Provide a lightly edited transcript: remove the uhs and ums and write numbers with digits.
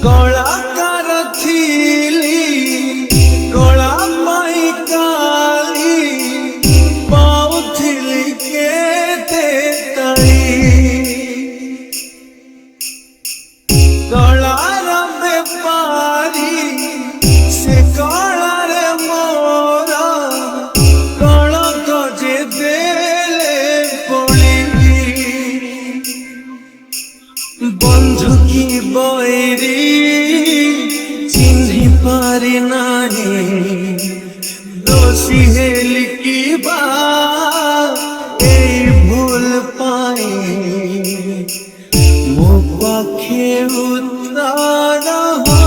କଳାକାର ଥିଲି କଳା ମାଇ କାଲି ପାଉଥିଲି କେତେ ତାଳି କଳାର ବେପାରୀ ସେ କଳାରେ ମୋର କଳଙ୍କ ଯେ ଦେଲେ ପଡ଼ି বন্ধু কি বৈরি চিহ্নি পারি নাহি দোষী হেলি কি বা এই ভুল পাই মো পাখে উত্তর